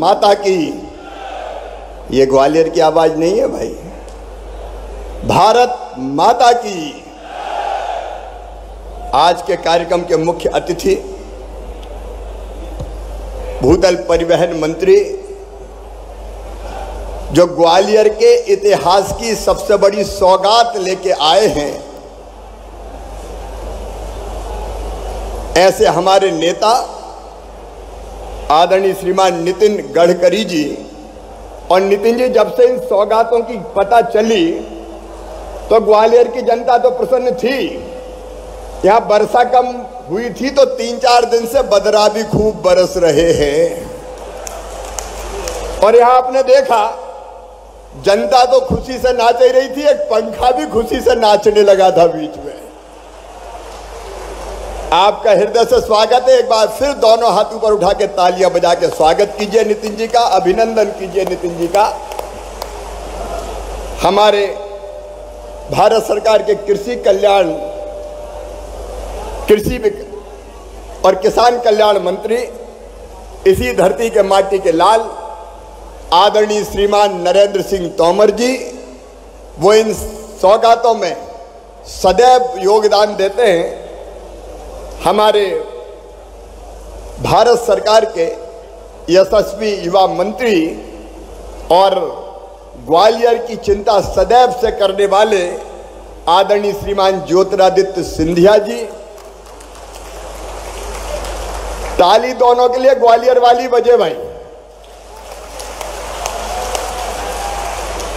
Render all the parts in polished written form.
माता की। ये ग्वालियर की आवाज नहीं है भाई, भारत माता की। आज के कार्यक्रम के मुख्य अतिथि भूतल परिवहन मंत्री, जो ग्वालियर के इतिहास की सबसे बड़ी सौगात लेके आए हैं, ऐसे हमारे नेता आदरणीय श्रीमान नितिन गडकरी जी। और नितिन जी, जब से इन सौगातों की पता चली तो ग्वालियर की जनता तो प्रसन्न थी। यहाँ वर्षा कम हुई थी तो 3-4 दिन से बदरा भी खूब बरस रहे हैं। और यहाँ आपने देखा जनता तो खुशी से नाच ही रही थी, एक पंखा भी खुशी से नाचने लगा था बीच में। आपका हृदय से स्वागत है। एक बार फिर दोनों हाथ ऊपर उठा के तालियां बजा के स्वागत कीजिए नितिन जी का, अभिनंदन कीजिए नितिन जी का। हमारे भारत सरकार के कृषि और किसान कल्याण मंत्री, इसी धरती के माटी के लाल आदरणीय श्रीमान नरेंद्र सिंह तोमर जी, वो इन सौगातों में सदैव योगदान देते हैं। हमारे भारत सरकार के यशस्वी युवा मंत्री और ग्वालियर की चिंता सदैव से करने वाले आदरणीय श्रीमान ज्योतिरादित्य सिंधिया जी। ताली दोनों के लिए ग्वालियर वाली बजे भाई।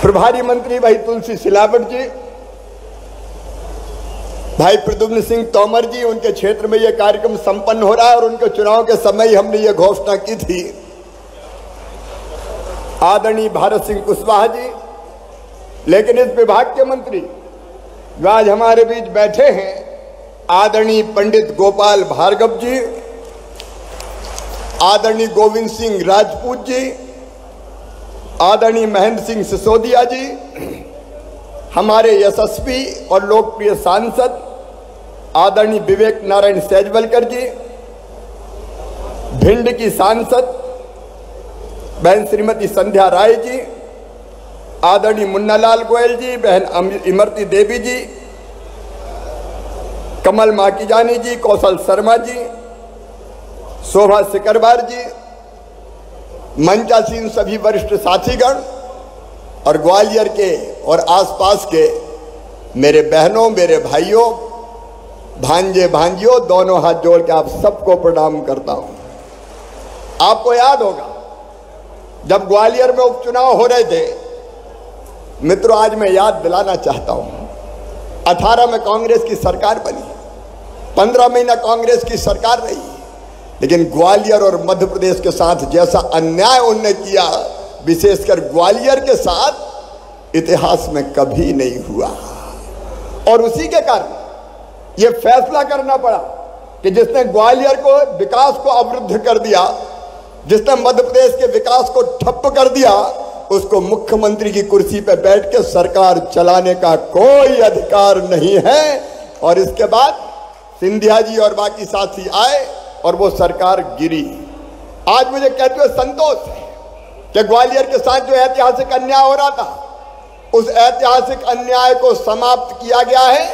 प्रभारी मंत्री भाई तुलसी सिलावट जी, भाई प्रद्युम्न सिंह तोमर जी, उनके क्षेत्र में यह कार्यक्रम संपन्न हो रहा है और उनके चुनाव के समय ही हमने ये घोषणा की थी। आदरणीय भारत सिंह कुशवाहा जी, लेकिन इस विभाग के मंत्री जो आज हमारे बीच बैठे हैं, आदरणीय पंडित गोपाल भार्गव जी, आदरणीय गोविंद सिंह राजपूत जी, आदरणीय महेंद्र सिंह सिसोदिया जी, हमारे यशस्वी और लोकप्रिय सांसद आदरणीय विवेक नारायण सैजवलकर जी, भिंड की सांसद बहन श्रीमती संध्या राय जी, आदरणीय मुन्नालाल गोयल जी, बहन इमरती देवी जी, कमल माकीजानी जी, कौशल शर्मा जी, शोभा सिकरवार जी, मंचासीन सभी वरिष्ठ साथीगण और ग्वालियर के और आसपास के मेरे बहनों, मेरे भाइयों, भांजे भांजियों, दोनों हाथ जोड़ के आप सबको प्रणाम करता हूं। आपको याद होगा जब ग्वालियर में उपचुनाव हो रहे थे, मित्रों, आज मैं याद दिलाना चाहता हूं, 18 में कांग्रेस की सरकार बनी, 15 महीना कांग्रेस की सरकार रही, लेकिन ग्वालियर और मध्य प्रदेश के साथ जैसा अन्याय उन्होंने किया, विशेषकर ग्वालियर के साथ, इतिहास में कभी नहीं हुआ। और उसी के कारण यह फैसला करना पड़ा कि जिसने ग्वालियर को विकास को अवरुद्ध कर दिया, जिसने मध्य प्रदेश के विकास को ठप्प कर दिया, उसको मुख्यमंत्री की कुर्सी पर बैठ के सरकार चलाने का कोई अधिकार नहीं है। और इसके बाद सिंधिया जी और बाकी साथी आए और वो सरकार गिरी। आज मुझे कहते हुए संतोष है कि ग्वालियर के साथ जो ऐतिहासिक अन्याय हो रहा था, उस ऐतिहासिक अन्याय को समाप्त किया गया है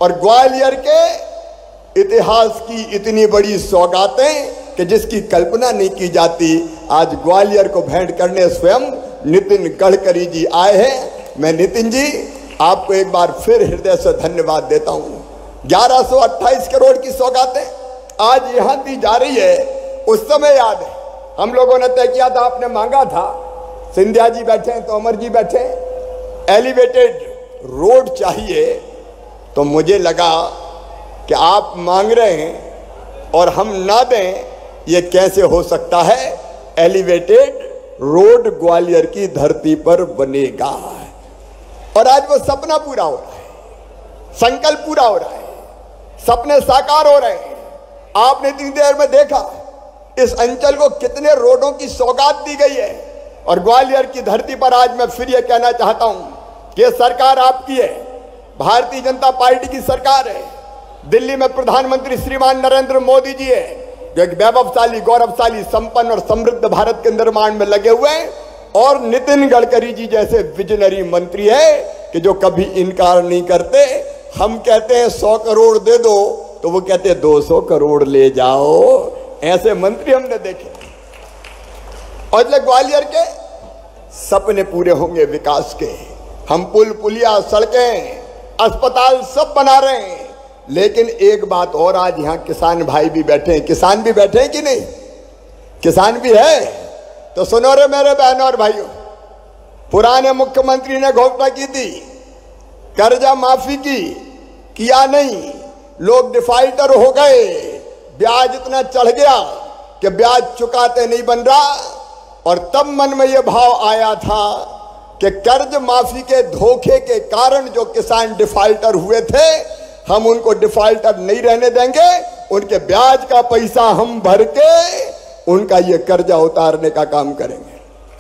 और ग्वालियर के इतिहास की इतनी बड़ी सौगातें कि जिसकी कल्पना नहीं की जाती, आज ग्वालियर को भेंट करने स्वयं नितिन गडकरी जी आए हैं। मैं नितिन जी आपको एक बार फिर हृदय से धन्यवाद देता हूं। 1128 करोड़ की सौगातें आज यहां दी जा रही है। उस समय याद है हम लोगों ने तय किया था, आपने मांगा था, सिंधिया जी बैठे, तोमर जी बैठे, एलिवेटेड रोड चाहिए। तो मुझे लगा कि आप मांग रहे हैं और हम ना दें, ये कैसे हो सकता है। एलिवेटेड रोड ग्वालियर की धरती पर बनेगा और आज वो सपना पूरा हो रहा है, संकल्प पूरा हो रहा है, सपने साकार हो रहे हैं। आपने इतनी देर में देखा इस अंचल को कितने रोडों की सौगात दी गई है। और ग्वालियर की धरती पर आज मैं फिर यह कहना चाहता हूं कि यह सरकार आपकी है, भारतीय जनता पार्टी की सरकार है। दिल्ली में प्रधानमंत्री श्रीमान नरेंद्र मोदी जी है, जो एक वैभवशाली, गौरवशाली, संपन्न और समृद्ध भारत के निर्माण में लगे हुए हैं। और नितिन गडकरी जी जैसे विजनरी मंत्री है कि जो कभी इनकार नहीं करते। हम कहते हैं 100 करोड़ दे दो तो वो कहते हैं 200 करोड़ ले जाओ। ऐसे मंत्री हमने देखे। और इसलिए ग्वालियर के सपने पूरे होंगे विकास के। हम पुल, पुलिया, सड़कें, अस्पताल सब बना रहे हैं। लेकिन एक बात और, आज यहां किसान भाई भी बैठे हैं। किसान भी बैठे हैं कि नहीं? किसान भी है तो सुनो रे मेरे बहनों और भाइयों, पुराने मुख्यमंत्री ने घोषणा की थी कर्जा माफी की, किया नहीं, लोग डिफाल्टर हो गए, ब्याज इतना चढ़ गया कि ब्याज चुकाते नहीं बन रहा। और तब मन में यह भाव आया था कि कर्ज माफी के धोखे के कारण जो किसान डिफाल्टर हुए थे, हम उनको डिफाल्टर नहीं रहने देंगे, उनके ब्याज का पैसा हम भर के उनका ये कर्जा उतारने का काम करेंगे।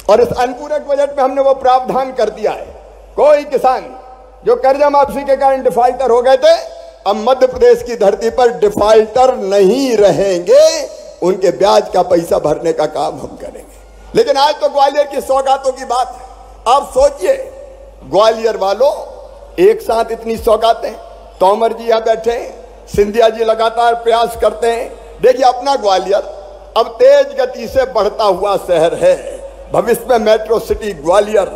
और इस अनुपूरक बजट में हमने वो प्रावधान कर दिया है, कोई किसान जो कर्जा माफी के कारण डिफाल्टर हो गए थे, अब मध्य प्रदेश की धरती पर डिफाल्टर नहीं रहेंगे, उनके ब्याज का पैसा भरने का काम हम करेंगे। लेकिन आज तो ग्वालियर की सौगातों की बात है। आप सोचिए ग्वालियर वालों, एक साथ इतनी सौगातें। तोमर जी यहां बैठे, सिंधिया जी लगातार प्रयास करते हैं। देखिए अपना ग्वालियर अब तेज गति से बढ़ता हुआ शहर है। भविष्य में metro city Gwalior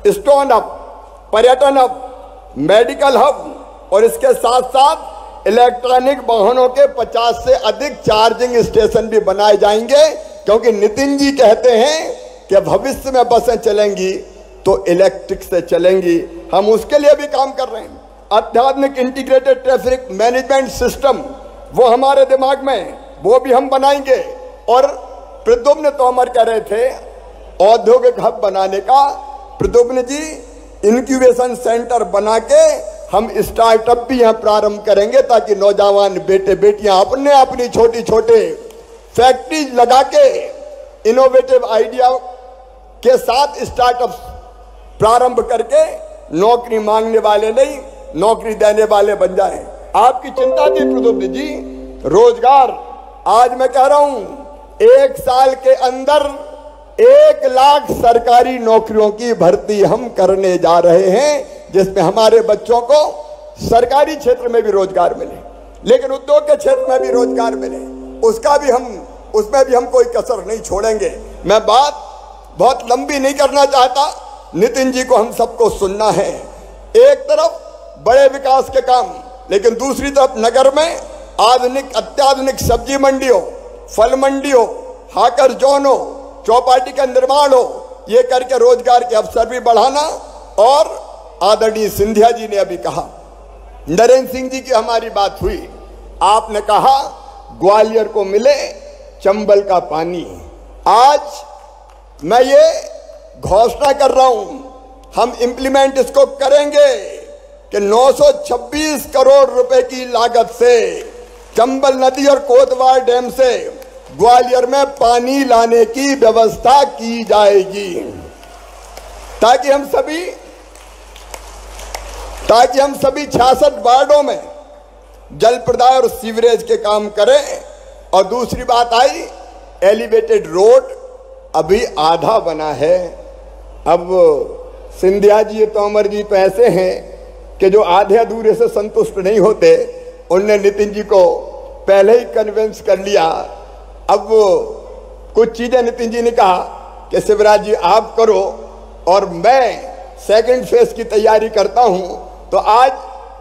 stone hub, पर्यटन हब, मेडिकल हब और इसके साथ साथ इलेक्ट्रॉनिक वाहनों के 50 से अधिक चार्जिंग स्टेशन भी बनाए जाएंगे। क्योंकि नितिन जी कहते हैं कि भविष्य में बसें चलेंगी तो इलेक्ट्रिक से चलेंगी। हम उसके लिए भी काम कर रहे हैं। अत्याधुनिक इंटीग्रेटेड ट्रैफिक मैनेजमेंट सिस्टम वो हमारे दिमाग में, वो भी हम बनाएंगे। और प्रद्युम्न तोमर कह रहे थे औद्योगिक हब बनाने का। प्रद्युम्न जी इंक्यूबेशन सेंटर बना के हम स्टार्टअप भी यहाँ प्रारंभ करेंगे ताकि नौजवान बेटे बेटियां अपने अपनी छोटी छोटे फैक्ट्री लगा के इनोवेटिव आइडिया के साथ स्टार्टअप प्रारंभ करके नौकरी मांगने वाले नहीं, नौकरी देने वाले बन जाएं। आपकी चिंता थी प्रद्युम्न जी रोजगार। आज मैं कह रहा हूं 1 साल के अंदर 1 लाख सरकारी नौकरियों की भर्ती हम करने जा रहे हैं, जिसमें हमारे बच्चों को सरकारी क्षेत्र में भी रोजगार मिले, लेकिन उद्योग के क्षेत्र में भी रोजगार मिले, उसमें भी हम कोई कसर नहीं छोड़ेंगे। मैं बात बहुत लंबी नहीं करना चाहता, नितिन जी को हम सबको सुनना है। एक तरफ बड़े विकास के काम, लेकिन दूसरी तरफ नगर में आधुनिक अत्याधुनिक सब्जी मंडी हो, फल मंडी हो, हाकर जोन हो, चौपाटी का निर्माण हो, ये करके रोजगार के अवसर भी बढ़ाना। और आदरणीय सिंधिया जी ने अभी कहा, नरेंद्र सिंह जी की हमारी बात हुई, आपने कहा ग्वालियर को मिले चंबल का पानी। आज मैं ये घोषणा कर रहा हूं, हम इंप्लीमेंट इसको करेंगे कि 926 करोड़ रुपए की लागत से चंबल नदी और कोतवाल डैम से ग्वालियर में पानी लाने की व्यवस्था की जाएगी, ताकि हम सभी 66 वार्डों में जल प्रदाय और सीवरेज के काम करें। और दूसरी बात आई, एलिवेटेड रोड अभी आधा बना है। अब सिंधिया जी, तोमर जी तो ऐसे हैं कि जो आधे अधूरे से संतुष्ट नहीं होते। उनने नितिन जी को पहले ही कन्विंस कर लिया। अब कुछ चीजें नितिन जी ने कहा कि शिवराज जी आप करो और मैं सेकंड फेज की तैयारी करता हूं। तो आज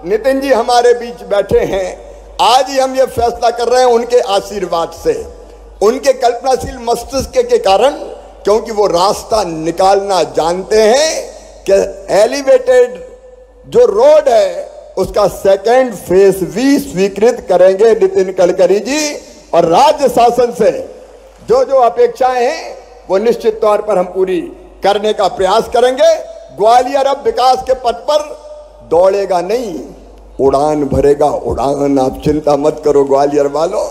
नितिन जी हमारे बीच बैठे हैं। आज ही हम ये फैसला कर रहे हैं उनके आशीर्वाद से, उनके कल्पनाशील मस्तिष्क के कारण, क्योंकि वो रास्ता निकालना जानते हैं कि एलिवेटेड जो रोड है उसका सेकंड फेज भी स्वीकृत करेंगे नितिन गडकरी जी। और राज्य शासन से जो जो अपेक्षाएं हैं वो निश्चित तौर पर हम पूरी करने का प्रयास करेंगे। ग्वालियर अब विकास के पथ पर दौड़ेगा नहीं, उड़ान भरेगा, उड़ान। आप चिंता मत करो ग्वालियर वालों।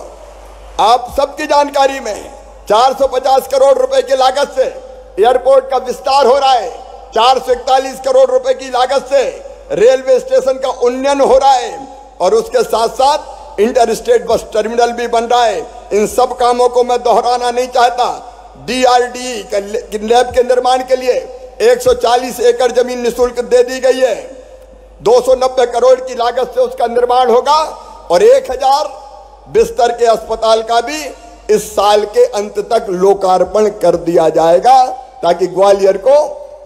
आप सबकी जानकारी में 450 करोड़ रुपए की लागत से एयरपोर्ट का विस्तार हो रहा है। 441 करोड़ रुपए की लागत से रेलवे स्टेशन का उन्नयन हो रहा है। और उसके साथ साथ इंटर स्टेट बस टर्मिनल भी बन रहा है। इन सब कामों को मैं दोहराना नहीं चाहता। DRD लैब के निर्माण के लिए 140 एकड़ जमीन निःशुल्क दे दी गई है। 290 करोड़ की लागत से उसका निर्माण होगा और 1000 बिस्तर के अस्पताल का भी इस साल के अंत तक लोकार्पण कर दिया जाएगा, ताकि ग्वालियर को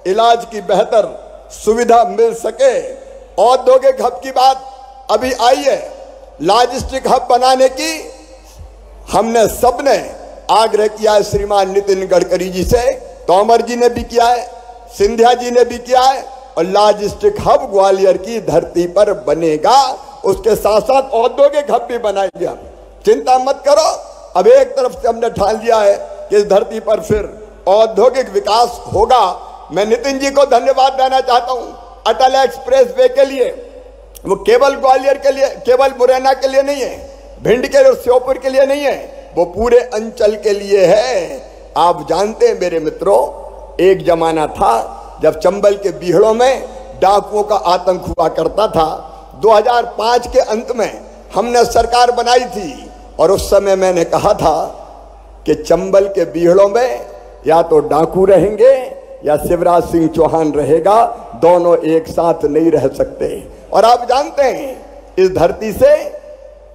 इलाज की बेहतर सुविधा मिल सके। औद्योगिक हब की बात अभी आई है, लॉजिस्टिक हब बनाने की हमने सबने आग्रह किया है श्रीमान नितिन गडकरी जी से, तोमर जी ने भी किया है, सिंधिया जी ने भी किया है, और लॉजिस्टिक हब ग्वालियर की धरती पर बनेगा। उसके साथ साथ औद्योगिक हब भी बनाएंगे हम, चिंता मत करो। अब एक तरफ से हमने ठान लिया है कि इस धरती पर फिर औद्योगिक विकास होगा। मैं नितिन जी को धन्यवाद देना चाहता हूं अटल एक्सप्रेस वे के लिए। वो केवल ग्वालियर के लिए, केवल मुरैना के लिए नहीं है, भिंड के और श्योपुर के लिए नहीं है, वो पूरे अंचल के लिए है। आप जानते हैं मेरे मित्रों, एक जमाना था जब चंबल के बीहड़ों में डाकुओं का आतंक हुआ करता था। 2005 के अंत में हमने सरकार बनाई थी और उस समय मैंने कहा था कि चंबल के बीहड़ों में या तो डाकू रहेंगे या शिवराज सिंह चौहान रहेगा, दोनों एक साथ नहीं रह सकते। और आप जानते हैं इस धरती से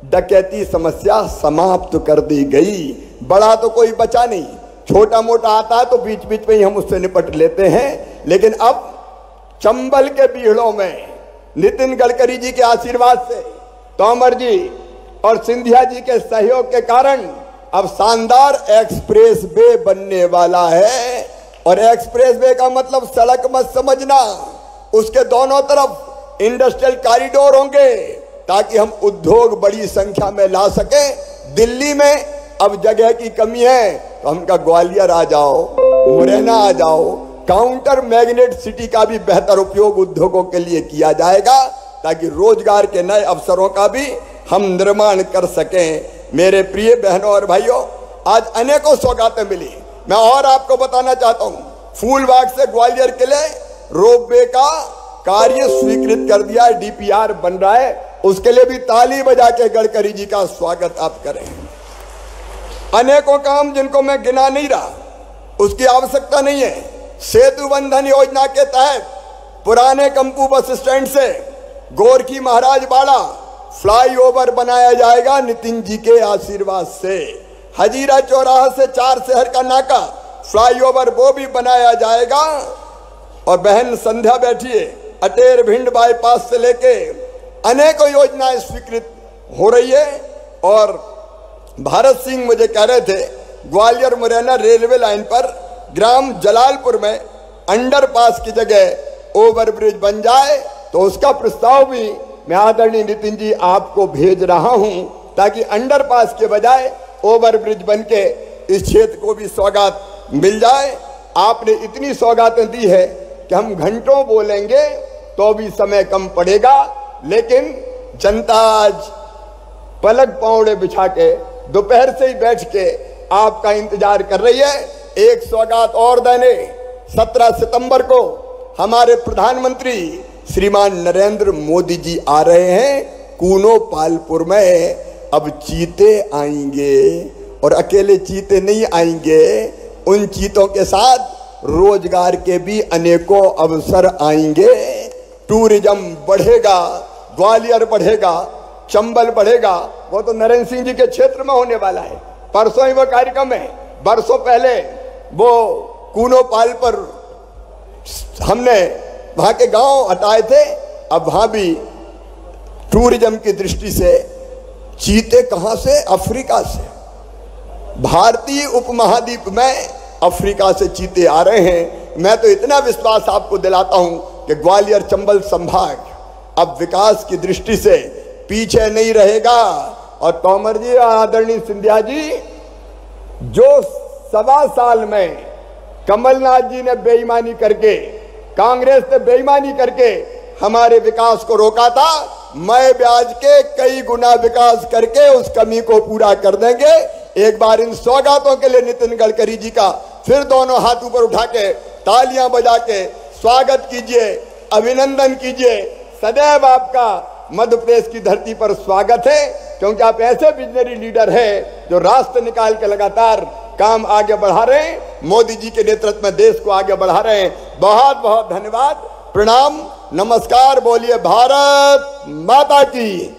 डकैती समस्या समाप्त कर दी गई। बड़ा तो कोई बचा नहीं, छोटा मोटा आता है तो बीच बीच में ही हम उससे निपट लेते हैं। लेकिन अब चंबल के बीहड़ों में नितिन गडकरी जी के आशीर्वाद से, तोमर जी और सिंधिया जी के सहयोग के कारण अब शानदार एक्सप्रेस वे बनने वाला है। और एक्सप्रेस वे का मतलब सड़क मत समझना, उसके दोनों तरफ इंडस्ट्रियल कॉरिडोर होंगे ताकि हम उद्योग बड़ी संख्या में ला सके। दिल्ली में अब जगह की कमी है तो हम का ग्वालियर आ जाओ, मुरैना आ जाओ। काउंटर मैग्नेट सिटी का भी बेहतर उपयोग उद्योगों के लिए किया जाएगा ताकि रोजगार के नए अवसरों का भी हम निर्माण कर सकें। मेरे प्रिय बहनों और भाइयों, आज अनेकों सौगातें मिली। मैं और आपको बताना चाहता हूं, फूलबाग से ग्वालियर के लिए रोपवे का कार्य स्वीकृत कर दिया है, DPR बन रहा है, उसके लिए भी ताली बजा के गडकरी जी का स्वागत आप करें। अनेकों काम जिनको मैं गिना नहीं रहा, उसकी आवश्यकता नहीं है। सेतु बंधन योजना के तहत पुराने कंपू बस स्टैंड से गोरखी महाराज बाड़ा फ्लाईओवर बनाया जाएगा नितिन जी के आशीर्वाद से। हजीरा चौराहा से 4 शहर का नाका फ्लाईओवर वो भी बनाया जाएगा। और बहन संध्या बैठिए, अटेर भिंड बाईपास से लेके अनेकों योजनाएं स्वीकृत हो रही है। और भारत सिंह मुझे कह रहे थे ग्वालियर मुरैना रेलवे लाइन पर ग्राम जलालपुर में अंडरपास की जगह ओवरब्रिज बन जाए, तो उसका प्रस्ताव भी मैं आदरणीय नितिन जी आपको भेज रहा हूं ताकि अंडरपास के बजाय ओवरब्रिज बनके इस क्षेत्र को भी सौगात मिल जाए। आपने इतनी सौगातें दी है कि हम घंटों बोलेंगे तो भी समय कम पड़ेगा, लेकिन जनता आज पलक पावड़े बिछा के दोपहर से ही बैठ के आपका इंतजार कर रही है। एक सौगात और देने 17 सितंबर को हमारे प्रधानमंत्री श्रीमान नरेंद्र मोदी जी आ रहे हैं कूनो पालपुर में। अब चीते आएंगे और अकेले चीते नहीं आएंगे, उन चीतों के साथ रोजगार के भी अनेकों अवसर आएंगे। टूरिज्म बढ़ेगा, ग्वालियर बढ़ेगा, चंबल बढ़ेगा। वो तो नरेंद्र सिंह जी के क्षेत्र में होने वाला है। परसों ही वो कार्यक्रम है। बरसों पहले वो कूनो पाल पर हमने वहां के गांव हटाए थे, अब वहां भी टूरिज्म की दृष्टि से चीते कहां से? अफ्रीका से। भारतीय उपमहाद्वीप में अफ्रीका से चीते आ रहे हैं। मैं तो इतना विश्वास आपको दिलाता हूं कि ग्वालियर चंबल संभाग अब विकास की दृष्टि से पीछे नहीं रहेगा। और तोमर जी, आदरणीय सिंधिया जी, जो 1.25 साल में कमलनाथ जी ने बेईमानी करके, कांग्रेस ने बेईमानी करके हमारे विकास को रोका था, मैं ब्याज के कई गुना विकास करके उस कमी को पूरा कर देंगे। एक बार इन सौगातों के लिए नितिन गडकरी जी का फिर दोनों हाथ ऊपर उठा के तालियां बजा के स्वागत कीजिए, अभिनंदन कीजिए। सदैव आपका मध्य प्रदेश की धरती पर स्वागत है। क्योंकि आप ऐसे विजनरी लीडर हैं जो रास्ते निकाल के लगातार काम आगे बढ़ा रहे हैं। मोदी जी के नेतृत्व में देश को आगे बढ़ा रहे हैं। बहुत बहुत धन्यवाद, प्रणाम, नमस्कार। बोलिए भारत माता की।